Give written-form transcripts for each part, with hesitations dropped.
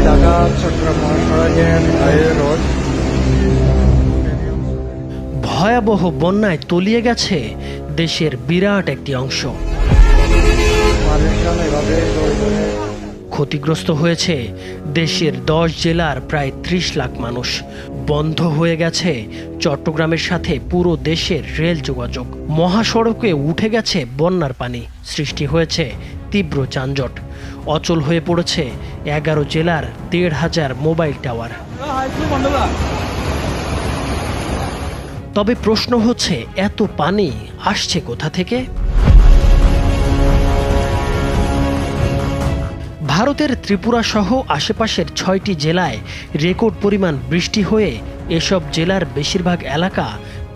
ঢাকা চট্টগ্রাম মহাসড়কের highway road. ভয়াবহ বন্যায় তলিয়ে গেছে দেশের বিরাট একটি অংশ। মানুষজন এভাবে ক্ষতিগ্রস্ত হয়েছে দেশের 10 জেলার প্রায় 30 লাখ মানুষ। বন্ধ হয়ে গেছে চট্টগ্রামের সাথে পুরো দেশের রেল যোগাযোগ। মহাসড়কে উঠে গেছে বন্যার পানি, সৃষ্টি হয়েছে তীব্র যানজট। অচল হয়ে পড়েছে 11 জেলার 1,500 মোবাইল টাওয়ার। তবে প্রশ্ন হচ্ছে, এত পানি আসছে কোথা থেকে? ভারতের ত্রিপুরা সহ আশেপাশের 6টি জেলায় রেকর্ড পরিমাণ বৃষ্টি হয়ে এসব জেলার বেশিরভাগ এলাকা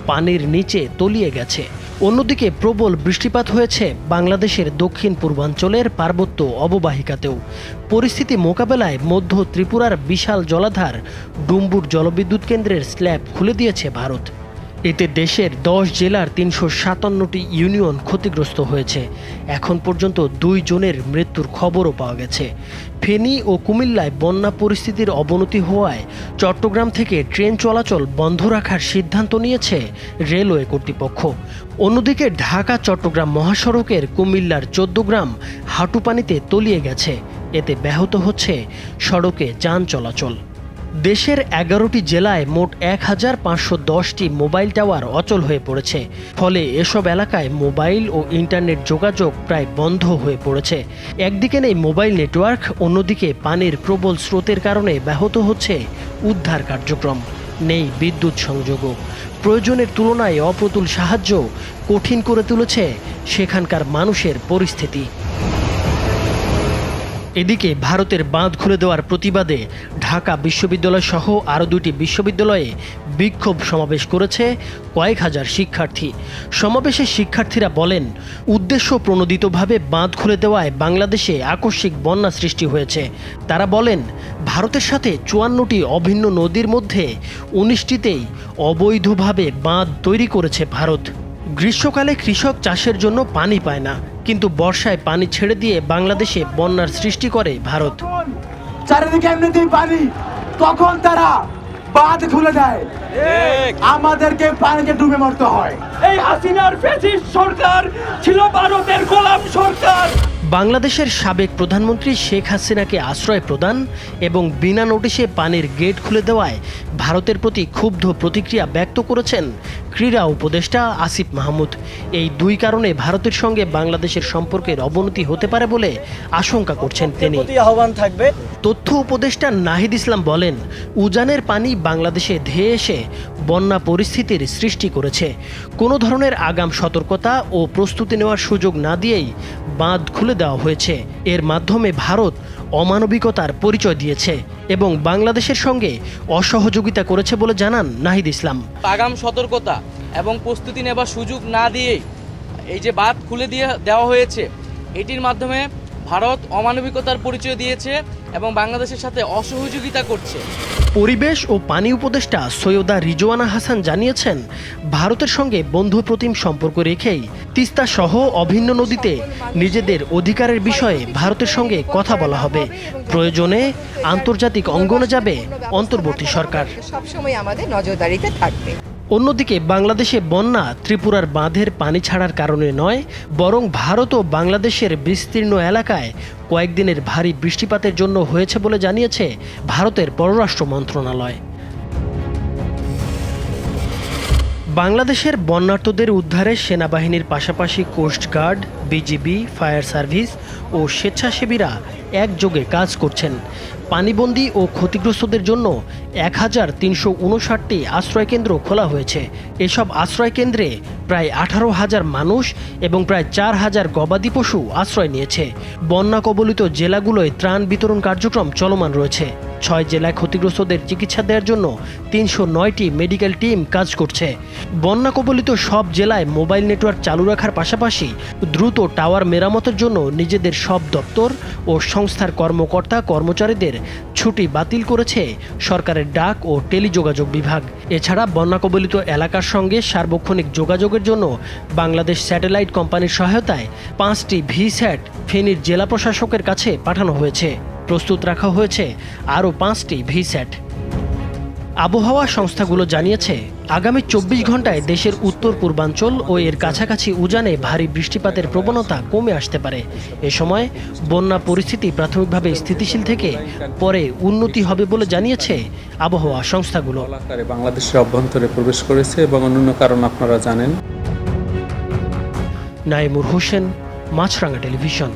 পানির নিচে তলিয়ে গেছে। অন্যদিকে প্রবল বৃষ্টিপাত হয়েছে বাংলাদেশের দক্ষিণ পূর্বাঞ্চলের পার্বত্য অববাহিকাতেও। পরিস্থিতি মোকাবেলায় মধ্য ত্রিপুরার বিশাল জলাধার ডুম্বুর জলবিদ্যুৎ কেন্দ্রের স্ল্যাব খুলে দিয়েছে ভারত। এতে দেশের 10 জেলার 357টি ইউনিয়ন ক্ষতিগ্রস্ত হয়েছে। এখন পর্যন্ত 2 জনের মৃত্যুর খবরও পাওয়া গেছে। ফেনী ও কুমিল্লায় বন্যা পরিস্থিতির অবনতি হওয়ায় চট্টগ্রাম থেকে ট্রেন চলাচল বন্ধ রাখার সিদ্ধান্ত নিয়েছে রেলওয়ে কর্তৃপক্ষ। অন্যদিকে ঢাকা চট্টগ্রাম মহাসড়কের কুমিল্লার 14 গ্রাম হাঁটু পানিতে তলিয়ে গেছে। এতে ব্যাহত হচ্ছে সড়কে যান চলাচল। দেশের 11টি জেলায় মোট 1510টি মোবাইল টাওয়ার অচল হয়ে পড়েছে। ফলে এসব এলাকায় মোবাইল ও ইন্টারনেট যোগাযোগ প্রায় বন্ধ হয়ে পড়েছে। একদিকে নেই মোবাইল নেটওয়ার্ক, অন্যদিকে পানির প্রবল স্রোতের কারণে ব্যাহত হচ্ছে উদ্ধার কার্যক্রম। নেই বিদ্যুৎ সংযোগও। প্রয়োজনের তুলনায় অপ্রতুল সাহায্য কঠিন করে তুলেছে সেখানকার মানুষের পরিস্থিতি। এদিকে ভারতের বাঁধ খুলে দেওয়ার প্রতিবাদে ঢাকা বিশ্ববিদ্যালয় সহ আরও 2টি বিশ্ববিদ্যালয়ে বিক্ষোভ সমাবেশ করেছে কয়েক হাজার শিক্ষার্থী। সমাবেশে শিক্ষার্থীরা বলেন, উদ্দেশ্য প্রণোদিতভাবে বাঁধ খুলে দেওয়ায় বাংলাদেশে আকস্মিক বন্যা সৃষ্টি হয়েছে। তারা বলেন, ভারতের সাথে 54টি অভিন্ন নদীর মধ্যে 19টিতেই অবৈধভাবে বাঁধ তৈরি করেছে ভারত। গ্রীষ্মকালে কৃষক চাষের জন্য পানি পায় না, কিন্তু বর্ষায় পানি ছেড়ে দিয়ে বাংলাদেশে বন্যার সৃষ্টি করে ভারত। চারিদিকে এমনিতেই পানি, তখন তারা বাঁধ খুলে দেয়, আমাদেরকে পানিতে ডুবে মরতে হয়। এই হাসিনার ফ্যাসিস্ট সরকার ছিল ভারতের গোলাম সরকার। বাংলাদেশের সাবেক প্রধানমন্ত্রী শেখ হাসিনাকে আশ্রয় প্রদান এবং বিনা নোটিশে পানির গেট খুলে দেওয়ায় ভারতের প্রতি ক্ষুব্ধ প্রতিক্রিয়া ব্যক্ত করেছেন ক্রীড়া উপদেষ্টা আসিফ মাহমুদ। এই 2 কারণে ভারতের সঙ্গে বাংলাদেশের সম্পর্কের অবনতি হতে পারে বলে আশঙ্কা করছেন তিনি। তথ্য উপদেষ্টা নাহিদ ইসলাম বলেন, উজানের পানি বাংলাদেশে ধেয়ে এসে বন্যা পরিস্থিতির সৃষ্টি করেছে। কোনো ধরনের আগাম সতর্কতা ও প্রস্তুতি নেওয়ার সুযোগ না দিয়েই বাঁধ খুলে দেওয়া হয়েছে। এর মাধ্যমে ভারত অমানবিকতার পরিচয় দিয়েছে এবং বাংলাদেশের সঙ্গে অসহযোগিতা করেছে বলে জানান নাহিদ ইসলাম। আগাম সতর্কতা এবং প্রস্তুতি নেবার সুযোগ না দিয়েই এই যে বাঁধ খুলে দেওয়া হয়েছে, এটির মাধ্যমে ভারত অমানবিকতার পরিচয় দিয়েছে এবং বাংলাদেশের সাথে অসহযোগিতা করছে। পরিবেশ ও পানি উপদেষ্টা সৈয়দা রিজওয়ানা হাসান জানিয়েছেন, ভারতের সঙ্গে বন্ধুপ্রতিম সম্পর্ক রেখেই তিস্তা সহ অভিন্ন নদীতে নিজেদের অধিকারের বিষয়ে ভারতের সঙ্গে কথা বলা হবে। প্রয়োজনে আন্তর্জাতিক অঙ্গনে যাবে অন্তর্বর্তী সরকার। সবসময় আমাদের নজরদারিতে থাকবে। অন্যদিকে বাংলাদেশে বন্যা ত্রিপুরার বাঁধের পানি ছাড়ার কারণে নয়, বরং ভারত ও বাংলাদেশের বিস্তীর্ণ এলাকায় কয়েকদিনের ভারী বৃষ্টিপাতের জন্য হয়েছে বলে জানিয়েছে ভারতের পররাষ্ট্র মন্ত্রণালয়। বাংলাদেশের বন্যার্তদের উদ্ধারে সেনাবাহিনীর পাশাপাশি কোস্টগার্ড, বিজিবি, ফায়ার সার্ভিস ও স্বেচ্ছাসেবীরা একযোগে কাজ করছেন। পানিবন্দী ও ক্ষতিগ্রস্তদের জন্য 1359টি আশ্রয়কেন্দ্র খোলা হয়েছে। এসব আশ্রয়কেন্দ্রে প্রায় 18,000 মানুষ এবং প্রায় 4,000 গবাদি পশু আশ্রয় নিয়েছে। বন্যা কবলিত জেলাগুলোয় ত্রাণ বিতরণ কার্যক্রম চলমান রয়েছে। 6 জেলায় ক্ষতিগ্রস্তদের চিকিৎসা দেওয়ার জন্য 309টি মেডিকেল টিম কাজ করছে। বন্যা কবলিত সব জেলায় মোবাইল নেটওয়ার্ক চালু রাখার পাশাপাশি দ্রুত টাওয়ার মেরামতের জন্য নিজেদের সব দপ্তর ও সংস্থার কর্মকর্তা কর্মচারীদের ছুটি বাতিল করেছে সরকারের ডাক ও টেলিযোগাযোগ বিভাগ। এছাড়া বন্যা কবলিত এলাকার সঙ্গে সার্বক্ষণিক যোগাযোগের জন্য বাংলাদেশ স্যাটেলাইট কোম্পানির সহায়তায় 5টি ভিস্যাট ফেনীর জেলা প্রশাসকের কাছে পাঠানো হয়েছে। প্রস্তুত রাখা হয়েছে আরও 5টি ভিস্যাট। আবহাওয়া সংস্থাগুলো জানিয়েছে আগামী 24 ঘন্টায় দেশের উত্তর পূর্বাঞ্চল ও এর কাছাকাছি উজানে ভারী বৃষ্টিপাতের প্রবণতা কমে আসতে পারে। এ সময় বন্যা পরিস্থিতি প্রাথমিকভাবে স্থিতিশীল থেকে পরে উন্নতি হবে বলে জানিয়েছে আবহাওয়া সংস্থাগুলো। বাংলাদেশের অভ্যন্তরে প্রবেশ করেছে এবং অন্যান্য কারণ আপনারা জানেন। নাইমুর হোসেন, মাছরাঙা টেলিভিশন।